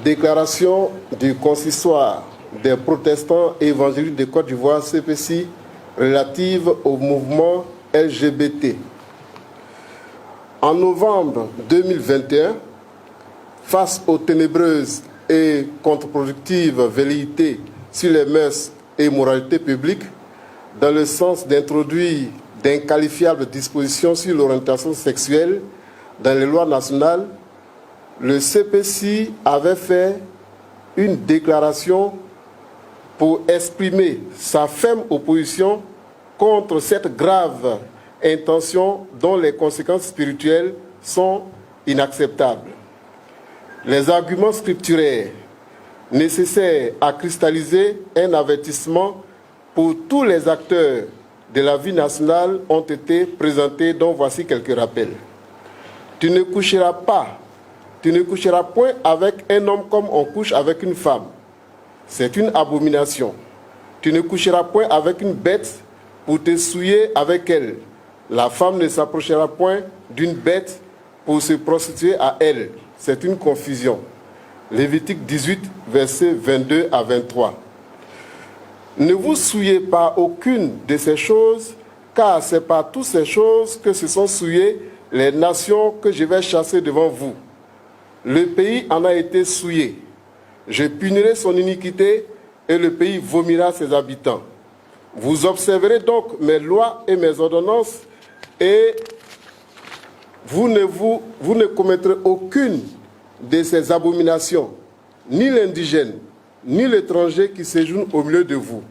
Déclaration du consistoire des protestants évangéliques de Côte d'Ivoire CPC relative au mouvement LGBT. En novembre 2021, face aux ténébreuses et contre-productives velléités sur les mœurs et moralités publiques, dans le sens d'introduire d'inqualifiables dispositions sur l'orientation sexuelle dans les lois nationales, le CPC avait fait une déclaration pour exprimer sa ferme opposition contre cette grave intention dont les conséquences spirituelles sont inacceptables. Les arguments scripturaires nécessaires à cristalliser un avertissement pour tous les acteurs de la vie nationale ont été présentés, dont voici quelques rappels. Tu ne coucheras point avec un homme comme on couche avec une femme. C'est une abomination. Tu ne coucheras point avec une bête pour te souiller avec elle. La femme ne s'approchera point d'une bête pour se prostituer à elle. C'est une confusion. Lévitique 18, versets 22 à 23. Ne vous souillez pas aucune de ces choses, car c'est par toutes ces choses que se sont souillées les nations que je vais chasser devant vous. Le pays en a été souillé. Je punirai son iniquité et le pays vomira ses habitants. Vous observerez donc mes lois et mes ordonnances et vous ne commettrez aucune de ces abominations, ni l'indigène, ni l'étranger qui séjourne au milieu de vous.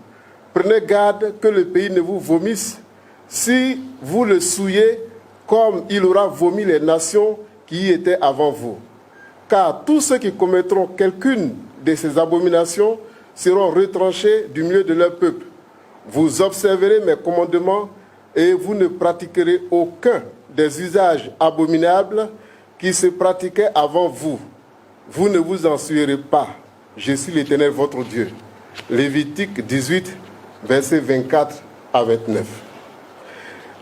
Prenez garde que le pays ne vous vomisse si vous le souillez comme il aura vomi les nations qui y étaient avant vous. Car tous ceux qui commettront quelqu'une de ces abominations seront retranchés du milieu de leur peuple. Vous observerez mes commandements et vous ne pratiquerez aucun des usages abominables qui se pratiquaient avant vous. Vous ne vous en souillerez pas. Je suis l'Éternel, votre Dieu. Lévitique 18, versets 24 à 29.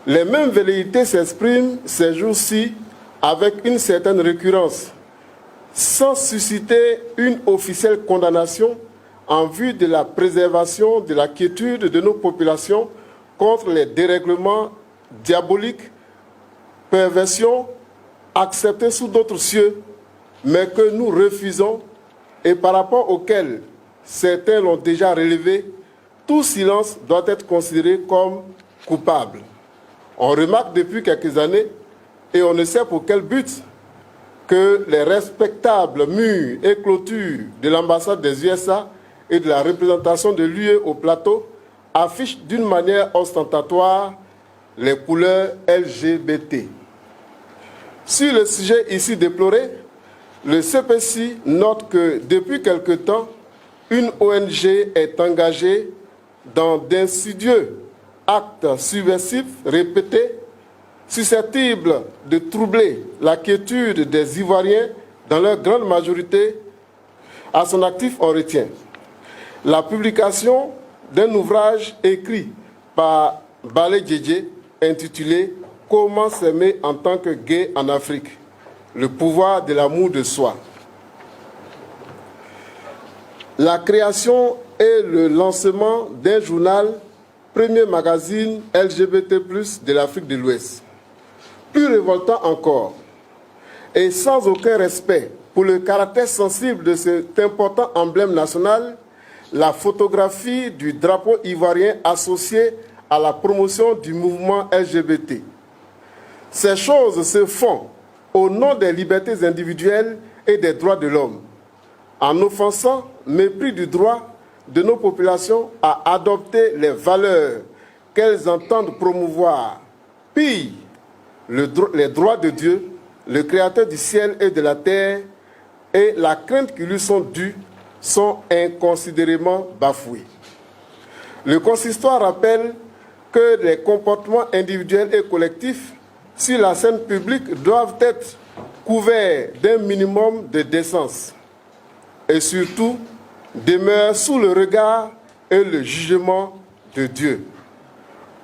Les mêmes velléités s'expriment ces jours-ci avec une certaine récurrence, sans susciter une officielle condamnation en vue de la préservation de la quiétude de nos populations contre les dérèglements diaboliques, perversions acceptées sous d'autres cieux, mais que nous refusons et par rapport auxquels certains l'ont déjà relevé, tout silence doit être considéré comme coupable. On remarque depuis quelques années, et on ne sait pour quel but, que les respectables murs et clôtures de l'ambassade des USA et de la représentation de l'UE au plateau affichent d'une manière ostentatoire les couleurs LGBT. Sur le sujet ici déploré, le CPC note que depuis quelque temps, une ONG est engagée dans d'insidieux actes subversifs répétés susceptibles de troubler la quiétude des Ivoiriens dans leur grande majorité. À son actif, on retient la publication d'un ouvrage écrit par Balé Djedje intitulé « Comment s'aimer en tant que gay en Afrique, le pouvoir de l'amour de soi ». La création et le lancement d'un journal, premier magazine LGBT+, de l'Afrique de l'Ouest. Plus révoltant encore, et sans aucun respect pour le caractère sensible de cet important emblème national, la photographie du drapeau ivoirien associé à la promotion du mouvement LGBT. Ces choses se font au nom des libertés individuelles et des droits de l'homme, en offensant mépris du droit de nos populations à adopter les valeurs qu'elles entendent promouvoir. Pire, les droits de Dieu, le Créateur du ciel et de la terre, et la crainte qui lui sont dues sont inconsidérément bafoués. Le consistoire rappelle que les comportements individuels et collectifs sur la scène publique doivent être couverts d'un minimum de décence et surtout demeurent sous le regard et le jugement de Dieu.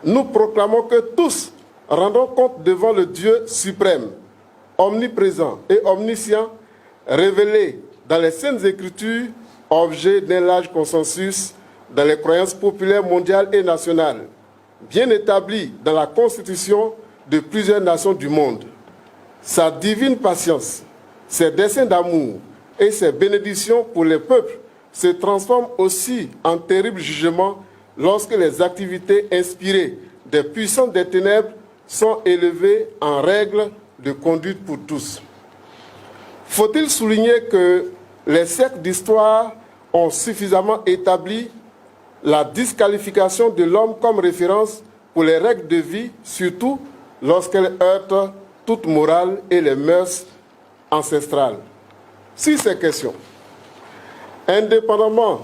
Nous proclamons que tous rendons compte devant le Dieu suprême, omniprésent et omniscient, révélé dans les Saintes Écritures, objet d'un large consensus dans les croyances populaires mondiales et nationales, bien établi dans la Constitution de plusieurs nations du monde. Sa divine patience, ses desseins d'amour et ses bénédictions pour les peuples se transforment aussi en terribles jugements lorsque les activités inspirées des puissants des ténèbres sont élevées en règles de conduite pour tous. Faut-il souligner que les siècles d'histoire ont suffisamment établi la disqualification de l'homme comme référence pour les règles de vie, surtout lorsqu'elles heurtent toute morale et les mœurs ancestrales. Sur ces questions, indépendamment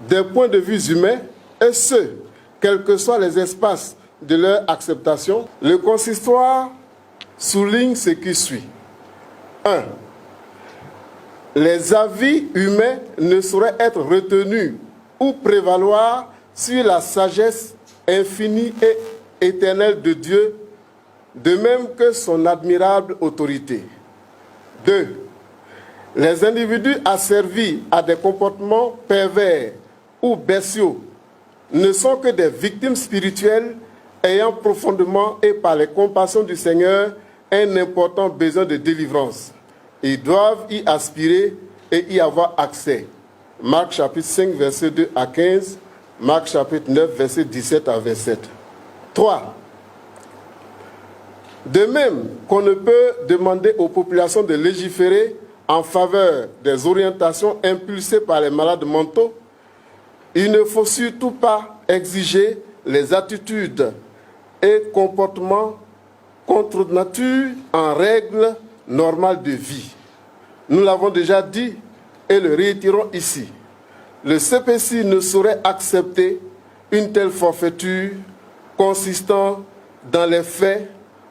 des points de vue humains, et ce, quels que soient les espaces de leur acceptation, le consistoire souligne ce qui suit. 1. Les avis humains ne sauraient être retenus ou prévaloir sur la sagesse infinie et éternelle de Dieu, de même que son admirable autorité. 2. Les individus asservis à des comportements pervers ou bestiaux ne sont que des victimes spirituelles ayant profondément et par les compassions du Seigneur un important besoin de délivrance. Ils doivent y aspirer et y avoir accès. Marc chapitre 5, verset 2 à 15, Marc chapitre 9, verset 17 à 27. 3. De même qu'on ne peut demander aux populations de légiférer en faveur des orientations impulsées par les malades mentaux, il ne faut surtout pas exiger les attitudes et comportements contre nature en règles normales de vie. Nous l'avons déjà dit et le réitérons ici. Le CPC ne saurait accepter une telle forfaiture consistant dans les faits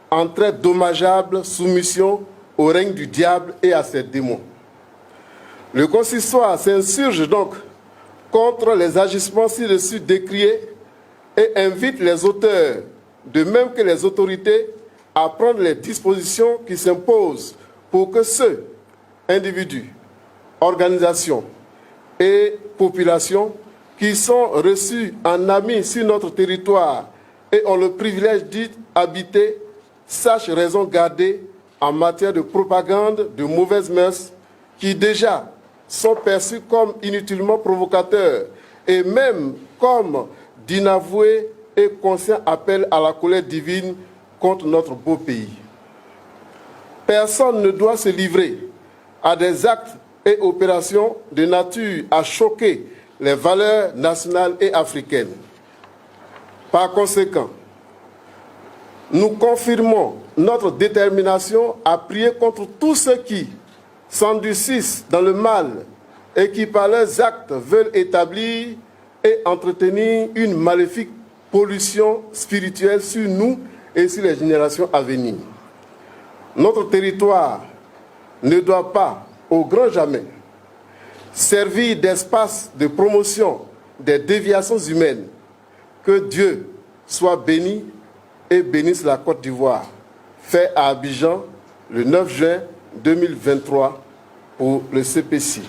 en très dommageable soumission au règne du diable et à ses démons. Le consistoire s'insurge donc contre les agissements ci-dessus décriés et invite les auteurs, de même que les autorités, à prendre les dispositions qui s'imposent pour que ceux, individus, organisations et populations qui sont reçus en amis sur notre territoire et ont le privilège d'y habiter, sachent raison garder en matière de propagande de mauvaises mœurs qui déjà sont perçus comme inutilement provocateurs et même comme d'inavoués et conscients appels à la colère divine contre notre beau pays. Personne ne doit se livrer à des actes et opérations de nature à choquer les valeurs nationales et africaines. Par conséquent, nous confirmons notre détermination à prier contre tous ceux qui s'endurcissent dans le mal et qui par leurs actes veulent établir et entretenir une maléfique pollution spirituelle sur nous et sur les générations à venir. Notre territoire ne doit pas, au grand jamais, servir d'espace de promotion des déviations humaines. Que Dieu soit béni et bénisse la Côte d'Ivoire. Fait à Abidjan le 9 juin 2023 pour le CPC.